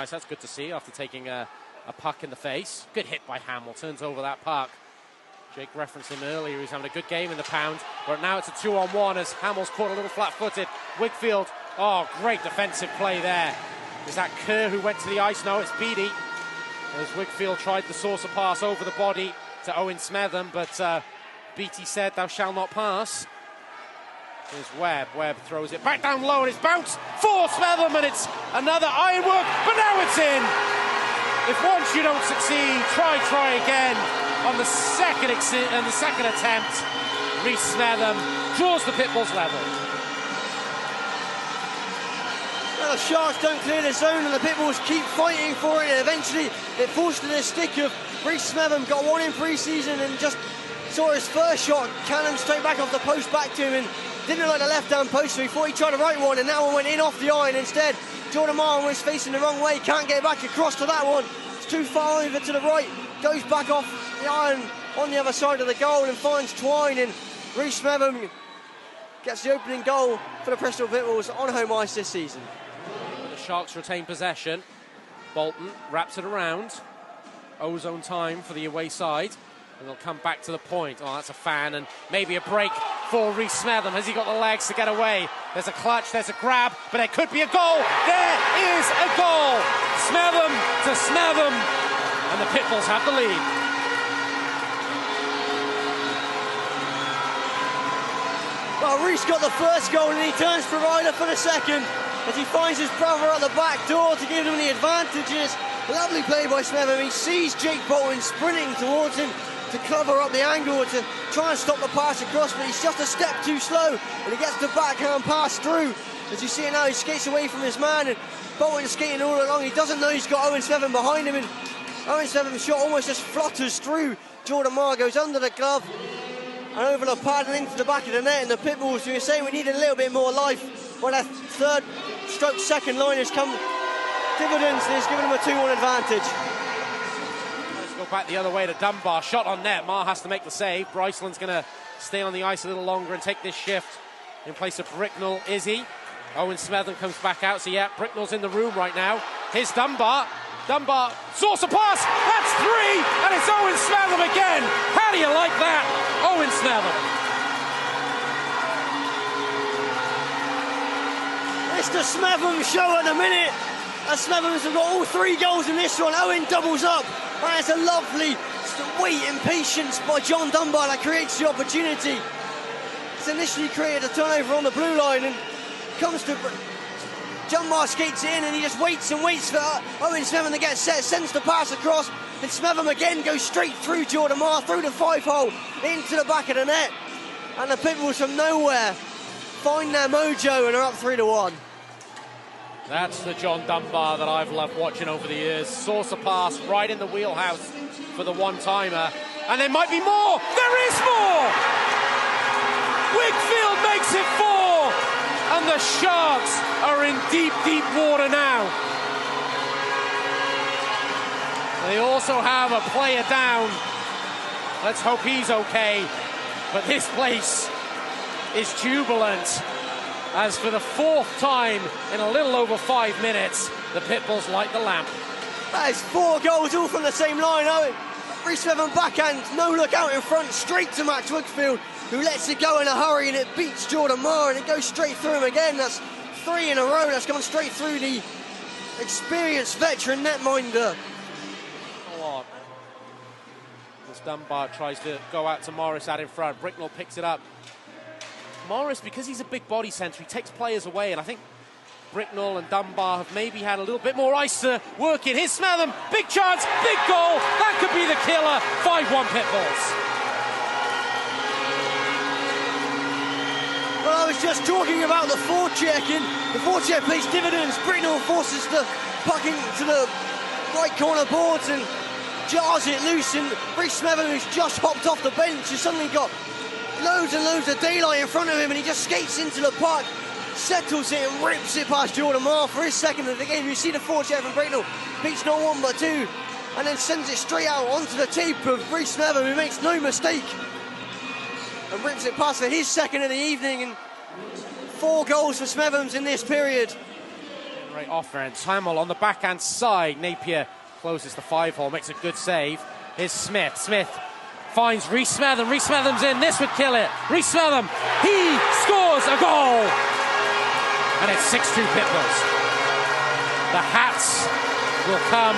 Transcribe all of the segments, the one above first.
ice. That's good to see after taking a puck in the face. Good hit by Hamill, turns over that puck. Jake referenced him earlier, he's having a good game in the pound, but now it's a 2-on-1 as Hamill's caught a little flat-footed. Wigfield, oh, great defensive play there. Is that Kerr who went to the ice? No, it's Beattie. As Wigfield tried the saucer pass over the body to Owen Smetham, but Beattie said, "Thou shalt not pass." Here's Webb. Webb throws it back down low and it's bounced for Smetham, and it's another ironwork, but now it's in. If once you don't succeed, try again. On the second attempt, Rhys Smetham draws the Pitbulls level. Well, the Sharks don't clear the zone and the Pitbulls keep fighting for it, and eventually it falls to the stick of Rhys Smetham. Got one in pre-season and just saw his first shot cannon straight back off the post back to him, and didn't like the left-hand post, so he thought he tried the right one, and that one went in off the iron instead. Jordan Martin was facing the wrong way, can't get back across to that one. It's too far over to the right, goes back off the iron on the other side of the goal and finds Twine, and Rhys Smetham gets the opening goal for the Bristol Pitbulls on home ice this season. The Sharks retain possession. Bolton wraps it around. Ozone time for the away side, and they'll come back to the point. Oh, that's a fan, and maybe a break for Rhys Smetham. Has he got the legs to get away? There's a clutch, there's a grab, but it could be a goal. There is a goal. Smetham to Smetham, and the Pitbulls have the lead. Well, Rhys got the first goal and he turns provider for the second as he finds his brother at the back door to give him the advantages. Lovely play by Smetham. He sees Jake Bolton sprinting towards him to cover up the angle to try and stop the pass across, but he's just a step too slow and he gets the backhand pass through. As you see it now, he skates away from his man and Bolton's skating all along. He doesn't know he's got Owen Smetham behind him, and Owen Smetham's shot almost just flutters through. Jordan Marr goes under the glove and over the pad and into the back of the net, and the Pitbulls, who are saying we need a little bit more life, well, their third stroke second line has come dividends and has given them a 2-1 advantage. Let's go back the other way to Dunbar. Shot on net. Marr has to make the save. Bryceland's going to stay on the ice a little longer and take this shift in place of Bricknell. Izzy. Owen Smetham comes back out. So, yeah, Bricknell's in the room right now. Here's Dunbar. Dunbar, saucer pass, that's 3, and it's Owen Smetham again. How do you like that? Owen Smetham. It's the Smetham show at the minute. As Smetham's got all 3 goals in this one. Owen doubles up, and it's a lovely wait and patience by John Dunbar that creates the opportunity. It's initially created a turnover on the blue line and comes to... Dunbar skates in and he just waits and waits for Owen Smetham to get set, sends the pass across, and Smetham again goes straight through Jordan Marr, through the 5-hole, into the back of the net. And the Pitbulls from nowhere find their mojo and are up 3-1. That's the John Dunbar that I've loved watching over the years. Saucer pass right in the wheelhouse for the one-timer. And there might be more! There is more! Wigfield makes it 4! And the Sharks are in deep, deep water now. They also have a player down. Let's hope he's okay. But this place is jubilant, as for the 4th time in a little over 5 minutes, the Pitbulls light the lamp. That is 4 goals, all from the same line. Owen, Rhys Smetham backhand, no look out in front, straight to Max Wigfield, who lets it go in a hurry, and it beats Jordan Marr, and it goes straight through him again. That's 3 in a row. That's gone straight through the experienced veteran netminder. Go on. As Dunbar tries to go out to Morris out in front. Bricknell picks it up. Morris, because he's a big body centre, he takes players away, and I think Bricknell and Dunbar have maybe had a little bit more ice to work in. Here's Smetham, big chance, big goal. That could be the killer. 5-1 Pitbulls. Well, I was just talking about the forecheck, and the forecheck pays dividends. Bricknell forces the puck into the right corner boards and jars it loose, and Rhys Smetham, who's just hopped off the bench, has suddenly got loads and loads of daylight in front of him, and he just skates into the puck, settles it and rips it past Jordan Marr for his second of the game. You see the forecheck from Bricknell, beats not 1 but 2, and then sends it straight out onto the tape of Rhys Smetham, who makes no mistake and rips it past for his second of the evening, and 4 goals for Smetham's in this period. Great offense. Hamill on the backhand side. Napier closes the 5-hole, makes a good save. Here's Smith. Smith finds Rhys Smetham. Rhys Smetham's in. This would kill it. Rhys Smetham, he scores a goal. And it's 6-2 Pitbulls. The hats will come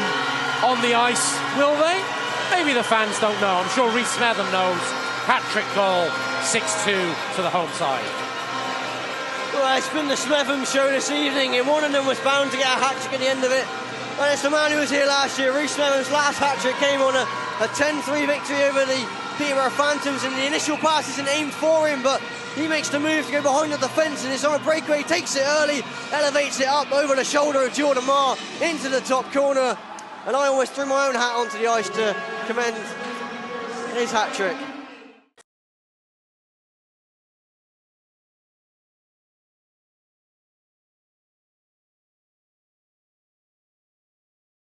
on the ice, will they? Maybe the fans don't know. I'm sure Rhys Smetham knows. Hat-trick goal, 6-2 to the home side. Well, it's been the Smetham show this evening, and one of them was bound to get a hat-trick at the end of it. And it's the man who was here last year. Rhys Smetham's last hat-trick came on a 10-3 victory over the Peterborough Phantoms, and the initial pass isn't aimed for him, but he makes the move to go behind the defence, and it's on a breakaway, takes it early, elevates it up over the shoulder of Jordan Marr into the top corner, and I almost threw my own hat onto the ice to commend his hat-trick.